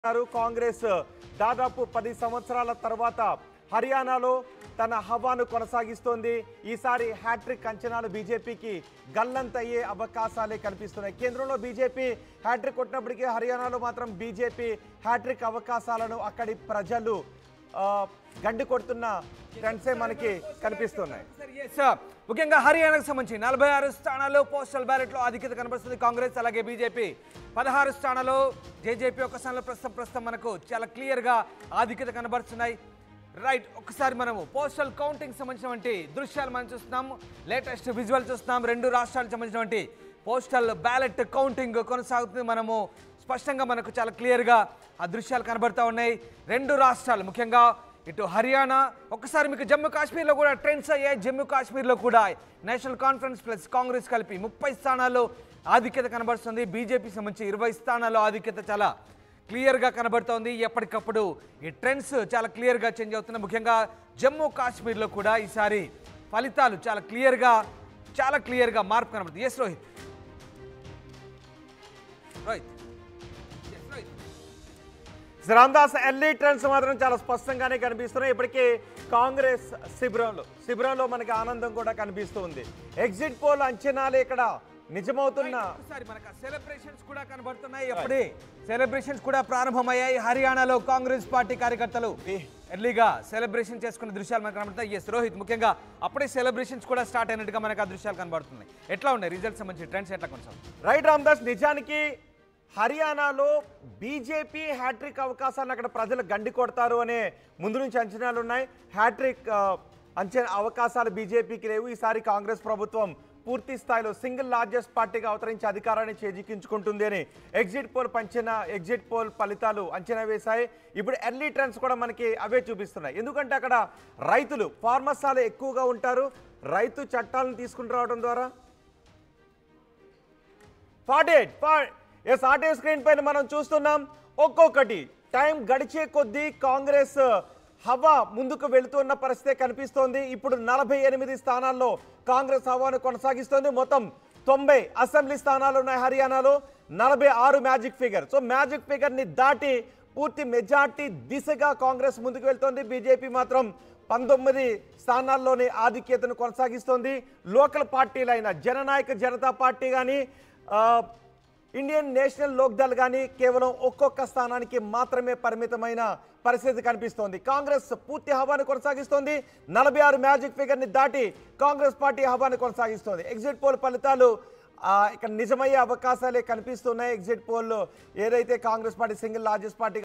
కాంగ్రెస్ దాదాపు 10 సంవత్సరాల తర్వాత హర్యానాలో తన హవాను కొనసాగిస్తోంది. ఈసారి హ్యాట్రిక్ అంచనాలు బీజేపీకి గల్లంతయ్యే అవకాశాలే కనిపిస్తున్నాయి. కేంద్రంలో బీజేపీ హ్యాట్రిక్ కొట్టినప్పటికీ హర్యానాలో మాత్రం బీజేపీ హ్యాట్రిక్ అవకాశాలను అక్కడి ప్రజలు గండి కొడుతున్న ట్రెండ్సే మనకి కనిపిస్తున్నాయి. ముఖ్యంగా హర్యానాకు సంబంధించి 46 స్థానాల్లో పోస్టల్ బ్యాలెట్ లో ఆధిక్యత కనబడుతుంది కాంగ్రెస్. అలాగే బీజేపీ 16 స్థానాల్లో, జేజేపీ ఒక స్థానంలో ప్రస్తుతం మనకు చాలా క్లియర్ గా ఆధిక్యత కనబడుతున్నాయి. రైట్, ఒకసారి మనము పోస్టల్ కౌంటింగ్ సంబంధించినటువంటి దృశ్యాలు మనం చూస్తున్నాం. లేటెస్ట్ విజువల్ చూస్తున్నాం. రెండు రాష్ట్రాలకు సంబంధించినటువంటి పోస్టల్ బ్యాలెట్ కౌంటింగ్ కొనసాగుతుంది. మనము స్పష్టంగా మనకు చాలా క్లియర్గా ఆ దృశ్యాలు కనబడుతూ ఉన్నాయి. రెండు రాష్ట్రాలు ముఖ్యంగా ఇటు హర్యానా, ఒకసారి మీకు జమ్మూ కాశ్మీర్లో కూడా ట్రెండ్స్ అయ్యాయి. జమ్మూ కాశ్మీర్లో కూడా నేషనల్ కాన్ఫరెన్స్ ప్లస్ కాంగ్రెస్ కలిపి 30 స్థానాల్లో ఆధిక్యత కనబడుతుంది. బీజేపీ సంబంధించి 20 స్థానాల్లో ఆధిక్యత చాలా క్లియర్గా కనబడుతోంది. ఎప్పటికప్పుడు ఈ ట్రెండ్స్ చాలా క్లియర్గా చేంజ్ అవుతున్నాయి. ముఖ్యంగా జమ్మూ కాశ్మీర్లో కూడా ఈసారి ఫలితాలు చాలా క్లియర్గా మార్పు కనబడుతుంది. Yes Rohit. Ramdas, early trends మాత్రం చాలా స్పష్టంగానే కనిపిస్తున్నాయి. ఇప్పటికీ కాంగ్రెస్ శిబిరంలో మనకి ఆనందం కూడా కనిపిస్తుంది. ఎగ్జిట్ పోల్ అంచనాలు ఇక్కడ నిజమవుతున్న మనకు సెలబ్రేషన్స్ కూడా కనబడుతున్నాయి. ఎప్పుడే సెలబ్రేషన్స్ కూడా ప్రారంభమయ్యాయి. హర్యానాలో కాంగ్రెస్ పార్టీ కార్యకర్తలు ఎర్లీగా సెలబ్రేషన్ చేసుకునే దృశ్యాలు మనకు కనబడుతాయి. ఎస్ రోహిత్, ముఖ్యంగా అప్పుడే సెలబ్రేషన్స్ కూడా స్టార్ట్ అయినట్టుగా మనకు ఆ దృశ్యాలు కనబడుతున్నాయి. ఎట్లా ఉన్నాయి రిజల్ట్స్ సంబంధించి ట్రెండ్స్ ఎట్లా కొనసాగుతాయి? రైట్ రామ్దాస్, నిజానికి హర్యానాలో బీజేపీ హ్యాట్రిక్ అవకాశాలను అక్కడ ప్రజలు గండి కొడతారు అనే ముందు నుంచి అంచనాలు ఉన్నాయి. హ్యాట్రిక్ అవకాశాలు బీజేపీకి లేవు. ఈసారి కాంగ్రెస్ ప్రభుత్వం పూర్తి స్థాయిలో సింగిల్ లార్జెస్ట్ పార్టీగా అవతరించి అధికారాన్ని చేజిక్కించుకుంటుంది అని ఎగ్జిట్ పోల్ ఫలితాలు అంచనా వేశాయి. ఇప్పుడు ఎర్లీ ట్రెండ్స్ కూడా మనకి అవే చూపిస్తున్నాయి. ఎందుకంటే అక్కడ రైతులు, ఫార్మర్స్ చాలా ఎక్కువగా ఉంటారు. రైతు చట్టాలను తీసుకుని రావడం ద్వారా 48 స్క్రీన్ పైన మనం చూస్తున్నాం. ఒక్కొక్కటి టైం గడిచే కొద్దీ కాంగ్రెస్ హవా ముందుకు వెళుతున్న పరిస్థితి కనిపిస్తోంది. ఇప్పుడు 48 స్థానాల్లో కాంగ్రెస్ హవాను కొనసాగిస్తోంది. మొత్తం 90 అసెంబ్లీ స్థానాలు ఉన్నాయి హర్యానాలో. 46 magic figure. So magic figure ని దాటి పూర్తి మెజార్టీ దిశగా కాంగ్రెస్ ముందుకు వెళ్తోంది. బీజేపీ మాత్రం 19 స్థానాల్లోనే ఆధిక్యతను కొనసాగిస్తోంది. లోకల్ పార్టీలైన జననాయక జనతా పార్టీ కానీ, ఇండియన్ నేషనల్ లోక్ దళ్ కానీ కేవలం ఒక్కొక్క స్థానానికి మాత్రమే పరిమితమైన పరిస్థితి కనిపిస్తోంది. కాంగ్రెస్ పూర్తి హవాను కొనసాగిస్తోంది. 46 మ్యాజిక్ ఫిగర్ని దాటి కాంగ్రెస్ పార్టీ హవాను కొనసాగిస్తోంది. ఎగ్జిట్ పోల్ ఫలితాలు ఇక్కడ నిజమయ్యే అవకాశాలే కనిపిస్తున్నాయి. ఎగ్జిట్ పోల్ ఏదైతే Congress party single largest party